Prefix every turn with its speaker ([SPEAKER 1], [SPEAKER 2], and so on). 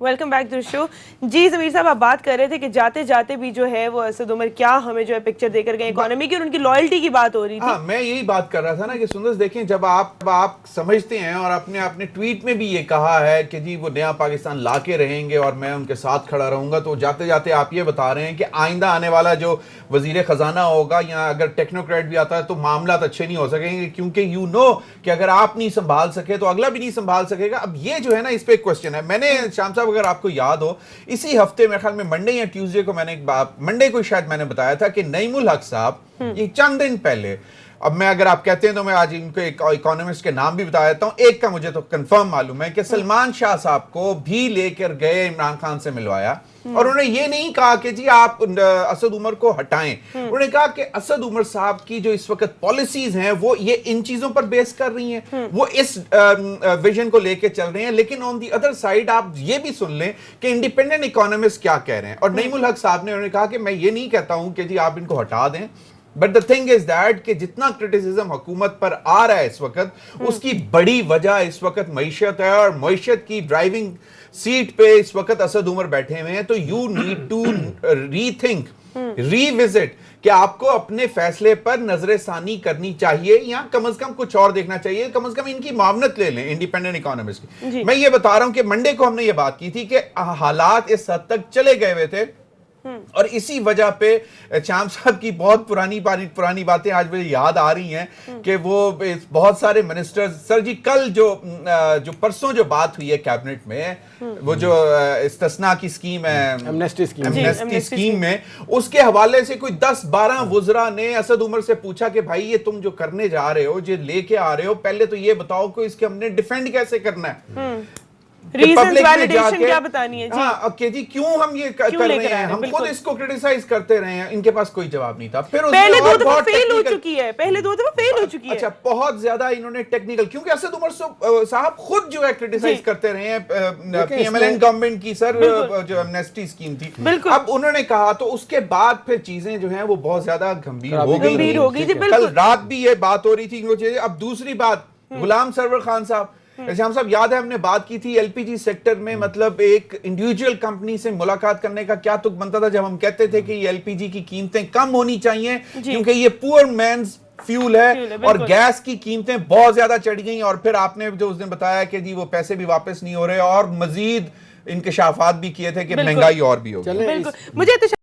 [SPEAKER 1] Welcome back to show. جی ضمیر صاحب آپ بات کر رہے تھے کہ جاتے جاتے بھی جو ہے وہ اسد عمر کیا ہمیں جو ہے پکچر دے کر گئے اکانومی کی اور ان کی لائلٹی کی بات ہو رہی تھی.
[SPEAKER 2] ہاں میں یہی بات کر رہا تھا نا کہ سندس دیکھیں جب آپ سمجھتے ہیں اور اپنے ٹویٹ میں بھی یہ کہا ہے کہ جی وہ نیا پاکستان لا کے رہیں گے اور میں ان کے ساتھ کھڑا رہوں گا, تو جاتے جاتے آپ یہ بتا رہے ہیں کہ آئندہ آنے والا جو وزیر خزانہ ہوگا یا اگر ٹیکنوکریٹ بھی آتا ہے تو معاملات اچھے نہیں ہو سکیں گے, کیونکہ یو نو کہ اگر آپ نہیں سنبھال سکے تو اگلا بھی نہیں سنبھال سکے گا. اب یہ جو ہے نا اس پہ ایک کوسچن ہے. میں نے شام صاحب اگر آپ کو یاد ہو اسی ہفتے میرے خیال میں منڈے یا ٹیوزڈے کو میں نے منڈے کو شاید میں نے بتایا تھا کہ نعیم الحق صاحب یہ چند دن پہلے, اب میں اگر آپ کہتے ہیں تو میں آج ان کو ایک اکانومسٹ کے نام بھی بتا دیتا ہوں, ایک کا مجھے تو کنفرم معلوم ہے کہ سلمان شاہ صاحب کو بھی لے کر گئے عمران خان سے ملوایا, اور انہوں نے یہ نہیں کہا کہ جی آپ اسد عمر کو ہٹائیں, انہوں نے کہا کہ اسد عمر صاحب کی جو اس وقت پالیسیز ہیں وہ یہ ان چیزوں پر بیس کر رہی ہیں, وہ اس ویژن کو لے کے چل رہے ہیں. لیکن آن دی ادر سائڈ آپ یہ بھی سن لیں کہ انڈیپینڈنٹ اکانومسٹ کیا کہہ رہے ہیں, اور نعیم الحق صاحب نے انہوں نے کہا کہ میں یہ نہیں کہتا ہوں کہ جی آپ ان کو ہٹا دیں, but the thing is that کہ جتنا کرٹیسزم حکومت پر آ رہا ہے اس وقت اس کی بڑی وجہ اس وقت معیشت ہے, اور معیشت کی ڈرائیونگ سیٹ پہ اس وقت اسد عمر بیٹھے ہوئے ہیں. تو you need to rethink, revisit, کہ آپ کو اپنے فیصلے پر نظر ثانی کرنی چاہیے یا کم از کم کچھ اور دیکھنا چاہیے, کم از کم ان کی معاونت لے لیں انڈیپینڈنٹ اکانومسٹ کی. میں یہ بتا رہا ہوں کہ منڈے کو ہم نے یہ بات کی تھی کہ حالات اس حد تک چلے گئے ہوئے تھے, اور اسی وجہ پہ شام صاحب کی بہت پرانی باتیں آج مجھے یاد آ رہی ہیں کہ وہ بہت سارے منسٹرز, سر جی کل جو پرسوں جو بات ہوئی ہے کیبنٹ میں, وہ جو استثناء کی اسکیم ہے ایمنیسٹی اسکیم میں, اس کے حوالے سے کوئی 10-12 وزراء نے اسد عمر سے پوچھا کہ بھائی یہ تم جو کرنے جا رہے ہو, جو لے کے آ رہے ہو, پہلے تو یہ بتاؤ کہ اس کے ہم نے ڈیفینڈ کیسے کرنا ہے,
[SPEAKER 1] ریزنز ویلیڈیشن کیا بتانی ہے.
[SPEAKER 2] ہاں کہ جی کیوں ہم یہ کر رہے ہیں, ہم خود اس کو کرٹیسائز کرتے رہے ہیں. ان کے پاس کوئی جواب نہیں تھا. پھر
[SPEAKER 1] پہلے دو دفعہ فیل ہو چکی ہے, پہلے دو دفعہ فیل ہو چکی ہے.
[SPEAKER 2] اچھا بہت زیادہ انہوں نے ٹیکنیکل, کیونکہ اسد عمر صاحب خود جو ہے کرٹیسائز کرتے رہے ہیں P M L N government کی, سر جو ایمنیسٹی اسکیم تھی. اب انہوں نے کہا تو اس کے بعد پھر چیزیں جو ہیں وہ بہت زیادہ گھمبیر ہو گئی. کل رات بھی یہ بات ہو رہی تھی. اب دوسری بات, غلام سرور خان صاحب, شام صاحب یاد ہے ہم نے بات کی تھی ایل پی جی سیکٹر میں, مطلب ایک انڈیویجول کمپنی سے ملاقات کرنے کا کیا تک بنتا تھا جب ہم کہتے تھے کہ یہ ایل پی جی کی قیمتیں کم ہونی چاہیے کیونکہ یہ پور مینز فیول ہے, اور گیس کی قیمتیں بہت زیادہ چڑھ گئیں, اور پھر آپ نے جو اس دن بتایا کہ جی وہ پیسے بھی واپس نہیں ہو رہے, اور مزید انکشافات بھی کیے تھے کہ مہنگائی اور بھی ہوگی.
[SPEAKER 1] مجھے